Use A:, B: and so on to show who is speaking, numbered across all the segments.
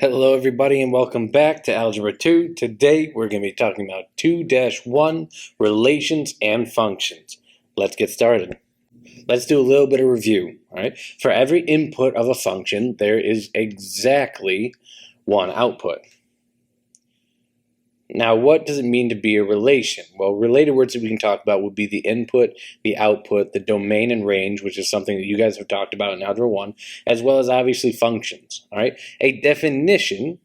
A: Hello everybody and welcome back to Algebra 2. Today we're going to be talking about 2-1 relations and functions. Let's get started. Let's do a little bit of review. All right. For every input of a function, there is exactly one output. Now, what does it mean to be a relation? Well, related words that we can talk about would be the input, the output, the domain and range, which is something that you guys have talked about in Algebra 1, as well as obviously functions. All right. A definition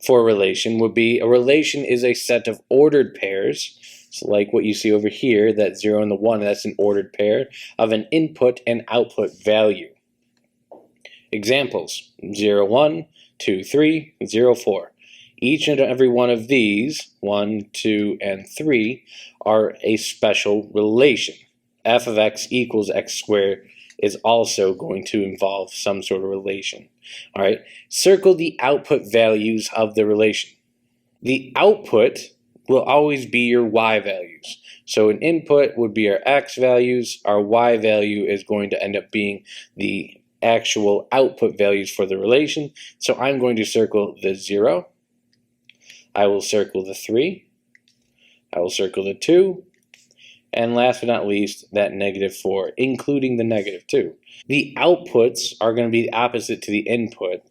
A: for a relation would be a relation is a set of ordered pairs. So like what you see over here, that 0 and the 1, that's an ordered pair of an input and output value. Examples: 0, 1, 2, 3, 0, 4. Each and every one of these, 1, 2, and 3, are a special relation. F of x equals x squared is also going to involve some sort of relation. All right, circle the output values of the relation. The output will always be your y values. So an input would be our x values. Our y value is going to end up being the actual output values for the relation. So I'm going to circle the 0. I will circle the 3. I will circle the 2. And last but not least, that -4, including the -2. The outputs are going to be opposite to the input.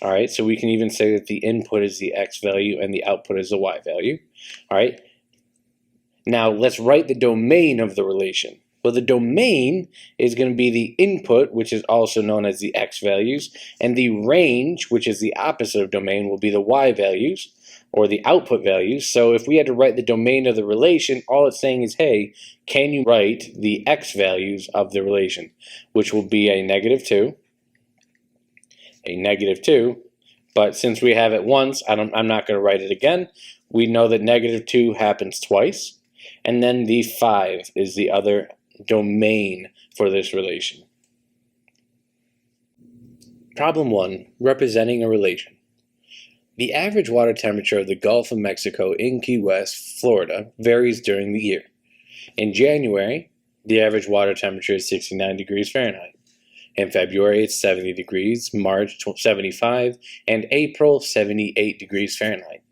A: All right, so we can even say that the input is the x value and the output is the y value. All right, now let's write the domain of the relation. Well, the domain is going to be the input, which is also known as the x values, and the range, which is the opposite of domain, will be the y values, or the output values. So if we had to write the domain of the relation, all it's saying is, hey, can you write the x values of the relation, which will be a -2, a -2, but since we have it once, I'm not going to write it again. We know that -2 happens twice, and then the 5 is the other domain for this relation. Problem 1, representing a relation. The average water temperature of the Gulf of Mexico in Key West, Florida, varies during the year. In January, the average water temperature is 69 degrees Fahrenheit. In February, it's 70 degrees, March 75, and April 78 degrees Fahrenheit.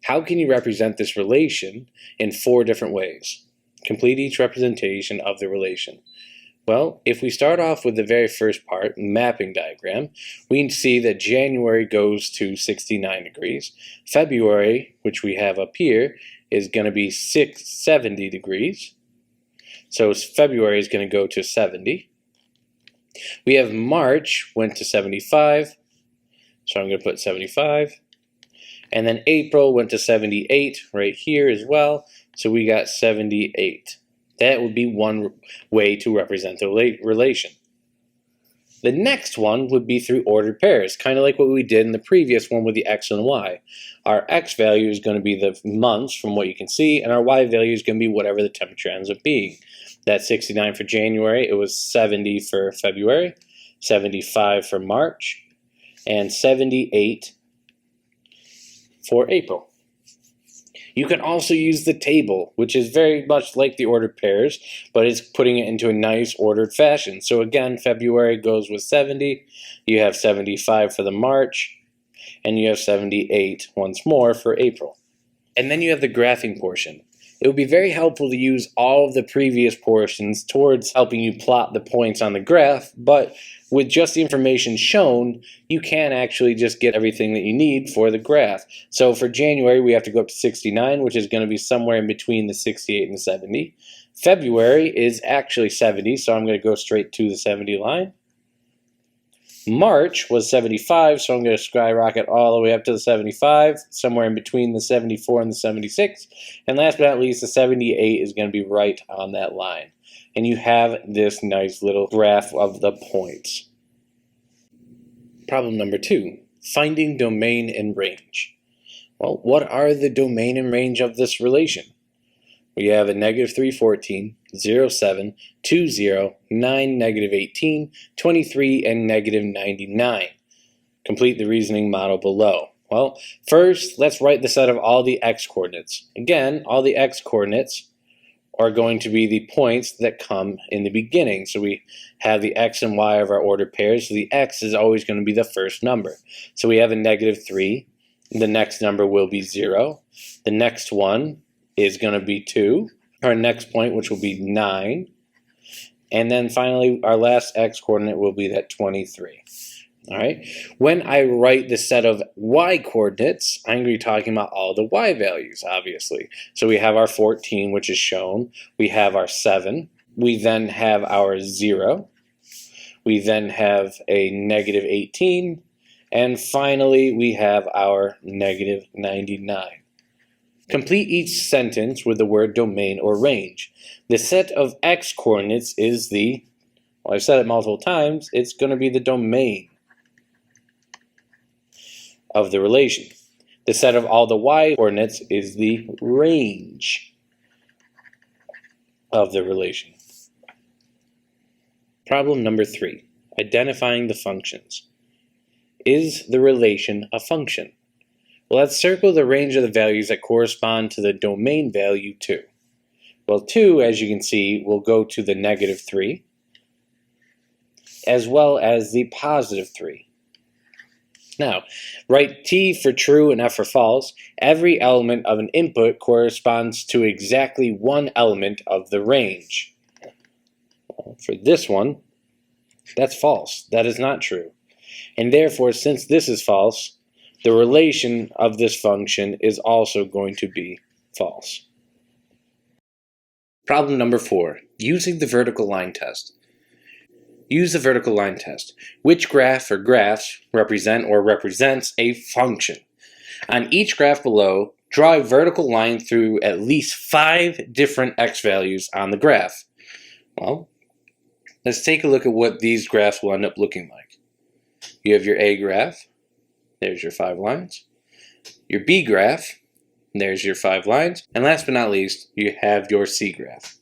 A: How can you represent this relation in 4 different ways? Complete each representation of the relation. Well, if we start off with the very first part, mapping diagram, we can see that January goes to 69 degrees. February, which we have up here, is going to be 70 degrees. So February is going to go to 70. We have March went to 75. So I'm going to put 75. And then April went to 78 right here as well. So we got 78. That would be one way to represent the relation. The next one would be through ordered pairs, kind of like what we did in the previous one with the x and y. Our x value is going to be the months from what you can see, and our y value is going to be whatever the temperature ends up being. That's 69 for January, it was 70 for February, 75 for March, and 78 for April. You can also use the table, which is very much like the ordered pairs, but it's putting it into a nice ordered fashion. So again, February goes with 70, you have 75 for the March, and you have 78 once more for April. And then you have the graphing portion. It would be very helpful to use all of the previous portions towards helping you plot the points on the graph, but with just the information shown, you can actually just get everything that you need for the graph. So for January, we have to go up to 69, which is going to be somewhere in between the 68 and the 70. February is actually 70, so I'm going to go straight to the 70 line. March was 75, so I'm going to skyrocket all the way up to the 75, somewhere in between the 74 and the 76. And last but not least, the 78 is going to be right on that line. And you have this nice little graph of the points. Problem number 2, finding domain and range. Well, what are the domain and range of this relation? We have a -314, 0, 7, 2, 0, 9, -18, 23, and -99. Complete the reasoning model below. Well, first, let's write the set of all the x coordinates. Again, all the x coordinates are going to be the points that come in the beginning. So we have the x and y of our ordered pairs, so the x is always going to be the first number. So we have a -3, the next number will be 0, the next one is going to be 2, our next point, which will be 9, and then finally our last x coordinate will be that 23. All right. When I write the set of y coordinates, I'm going to be talking about all the y values, obviously. So we have our 14, which is shown. We have our 7. We then have our 0. We then have a -18. And finally, we have our -99. Complete each sentence with the word domain or range. The set of x coordinates is well, I've said it multiple times, it's going to be the domain of the relation. The set of all the y coordinates is the range of the relation. Problem number 3, identifying the functions. Is the relation a function? Well, let's circle the range of the values that correspond to the domain value 2. Well, 2, as you can see, will go to the -3, as well as the +3. Now, write T for true and F for false. Every element of an input corresponds to exactly one element of the range. For this one, that's false. That is not true. And therefore, since this is false, the relation of this function is also going to be false. Problem number 4, using the vertical line test. Use the vertical line test. Which graph or graphs represent or represents a function? On each graph below, draw a vertical line through at least 5 different x values on the graph. Well, let's take a look at what these graphs will end up looking like. You have your A graph, there's your 5 lines. Your B graph, there's your 5 lines. And last but not least, you have your C graph.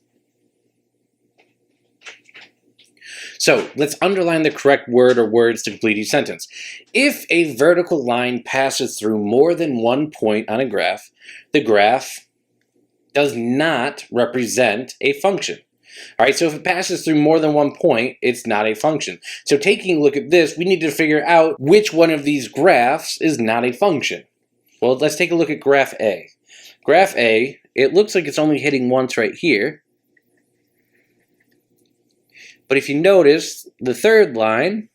A: So let's underline the correct word or words to complete each sentence. If a vertical line passes through more than one point on a graph, the graph does not represent a function. All right, so if it passes through more than one point, it's not a function. So taking a look at this, we need to figure out which one of these graphs is not a function. Well, let's take a look at graph A. Graph A, it looks like it's only hitting once right here. But if you notice, the third line,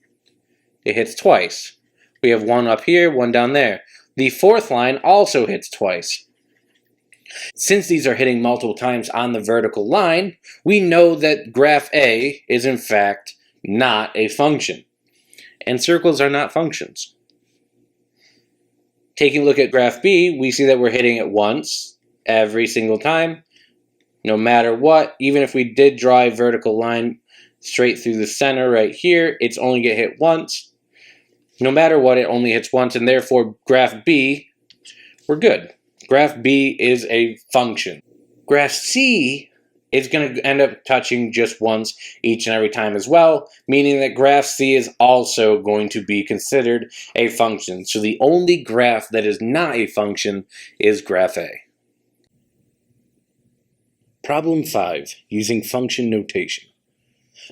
A: it hits twice. We have one up here, one down there. The fourth line also hits twice. Since these are hitting multiple times on the vertical line, we know that graph A is in fact not a function. And circles are not functions. Taking a look at graph B, we see that we're hitting it once every single time. No matter what, even if we did draw a vertical line straight through the center right here, it's only going to hit once. No matter what, it only hits once, and therefore graph B, we're good. Graph B is a function. Graph C is going to end up touching just once each and every time as well, meaning that graph C is also going to be considered a function. So the only graph that is not a function is graph A. Problem 5, using function notation.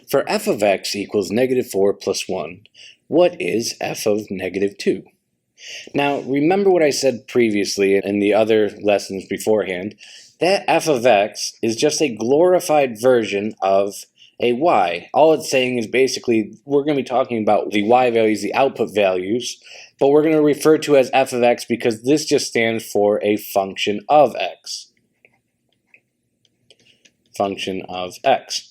A: For f of x equals -4 plus 1, what is f of -2? Now, remember what I said previously in the other lessons beforehand, that f of x is just a glorified version of a y. All it's saying is basically we're going to be talking about the y values, the output values, but we're going to refer to as f of x because this just stands for a function of x. Function of x.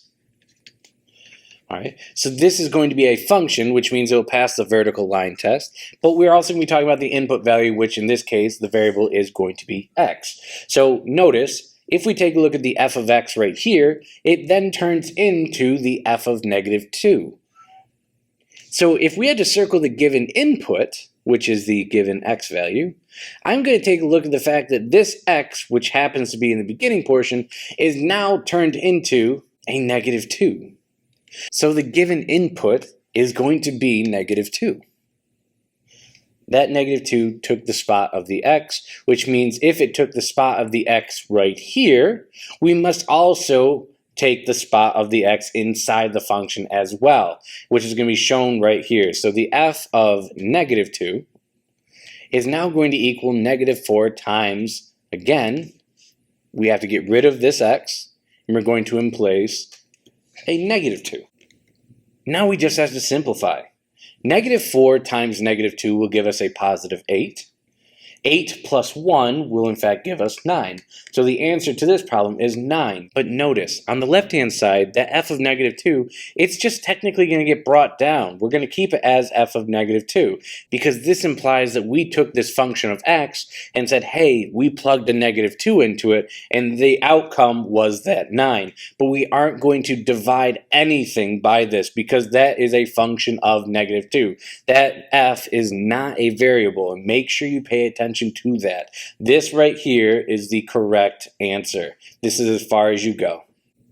A: Alright, so this is going to be a function, which means it will pass the vertical line test, but we're also going to be talking about the input value, which in this case, the variable is going to be x. So notice, if we take a look at the f of x right here, it then turns into the f of -2. So if we had to circle the given input, which is the given x value, I'm going to take a look at the fact that this x, which happens to be in the beginning portion, is now turned into a -2. So the given input is going to be -2. that negative 2 took the spot of the x, which means if it took the spot of the x right here, we must also take the spot of the x inside the function as well, which is going to be shown right here. So the f of negative 2 is now going to equal negative 4 times, again, we have to get rid of this x, and we're going to place a negative 2. Now we just have to simplify. Negative 4 times negative 2 will give us a positive 8. 8 plus 1 will in fact give us 9. So the answer to this problem is 9. But notice, on the left-hand side, that f of negative 2, it's just technically going to get brought down. We're going to keep it as f of negative 2, because this implies that we took this function of x and said, hey, we plugged a negative 2 into it, and the outcome was that 9. But we aren't going to divide anything by this, because that is a function of negative 2. That f is not a variable, and make sure you pay attention to that. This right here is the correct answer. This is as far as you go.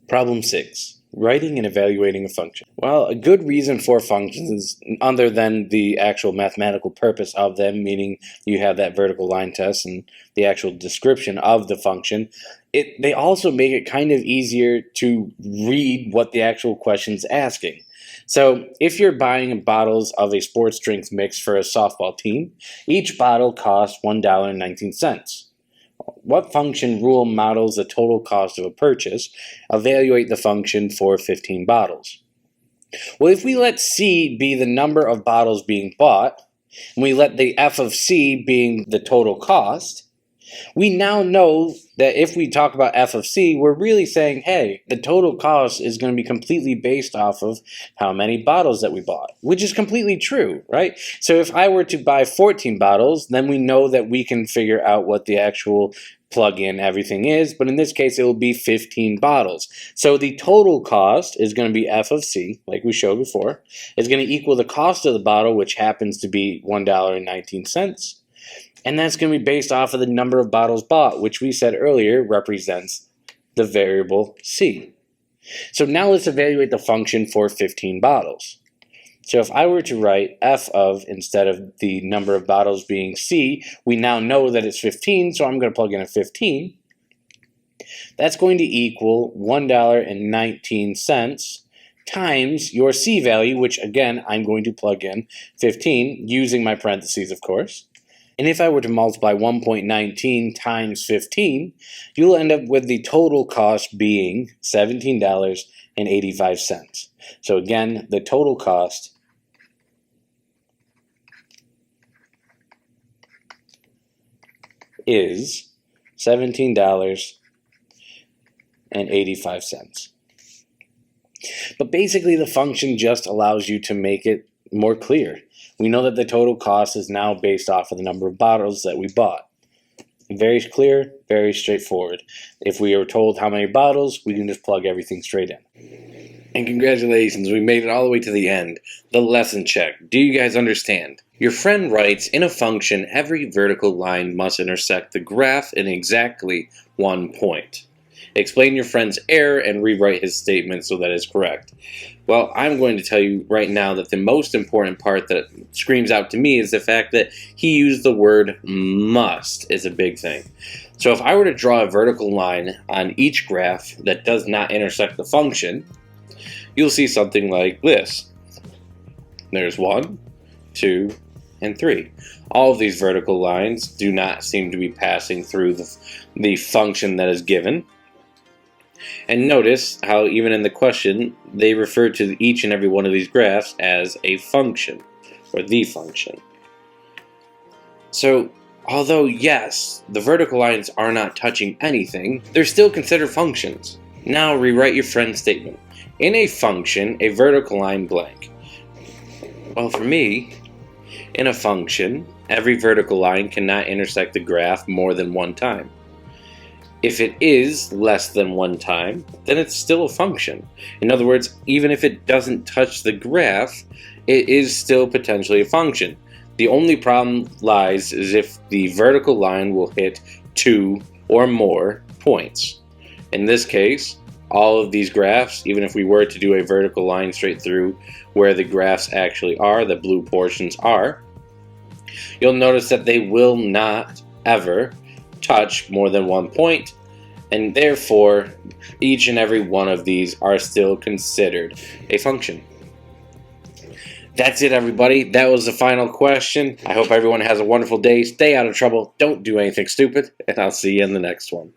A: Problem 6. Writing and evaluating a function. Well, a good reason for functions is, other than the actual mathematical purpose of them, meaning you have that vertical line test and the actual description of the function, they also make it kind of easier to read what the actual question's asking. So if you're buying bottles of a sports drinks mix for a softball team, each bottle costs $1.19. What function rule models the total cost of a purchase? Evaluate the function for 15 bottles. Well, if we let C be the number of bottles being bought, and we let the f of C being the total cost, we now know that if we talk about f of C, we're really saying, hey, the total cost is going to be completely based off of how many bottles that we bought, which is completely true, right? So if I were to buy 14 bottles, then we know that we can figure out what the actual plug-in everything is, but in this case, it will be 15 bottles. So the total cost is going to be f of C, like we showed before, is going to equal the cost of the bottle, which happens to be $1.19. And that's going to be based off of the number of bottles bought, which we said earlier represents the variable C. So now let's evaluate the function for 15 bottles. So if I were to write f of, instead of the number of bottles being C, we now know that it's 15, so I'm going to plug in a 15. That's going to equal $1.19 times your C value, which again, I'm going to plug in 15, using my parentheses, of course. And if I were to multiply 1.19 times 15, you'll end up with the total cost being $17.85. So again, the total cost is $17.85. But basically, the function just allows you to make it more clear. We know that the total cost is now based off of the number of bottles that we bought. Very clear, very straightforward. If we are told how many bottles, we can just plug everything straight in. And congratulations, we made it all the way to the end. The lesson check. Do you guys understand? Your friend writes, in a function, every vertical line must intersect the graph in exactly 1 point. Explain your friend's error and rewrite his statement so that it's correct. Well, I'm going to tell you right now that the most important part that screams out to me is the fact that he used the word must is a big thing. So if I were to draw a vertical line on each graph that does not intersect the function, you'll see something like this. There's 1, 2, and 3. All of these vertical lines do not seem to be passing through the function that is given. And notice how even in the question, they refer to each and every one of these graphs as a function, or the function. So, although yes, the vertical lines are not touching anything, they're still considered functions. Now rewrite your friend's statement. In a function, a vertical line blank. Well, for me, in a function, every vertical line cannot intersect the graph more than 1 time. If it is less than 1 time, then it's still a function. In other words, even if it doesn't touch the graph, it is still potentially a function. The only problem lies is if the vertical line will hit 2 or more points. In this case, all of these graphs, even if we were to do a vertical line straight through where the graphs actually are, the blue portions are, you'll notice that they will not ever touch more than 1 point, and therefore each and every one of these are still considered a function. That's it, everybody. That was the final question. I hope everyone has a wonderful day. Stay out of trouble. Don't do anything stupid, and I'll see you in the next one.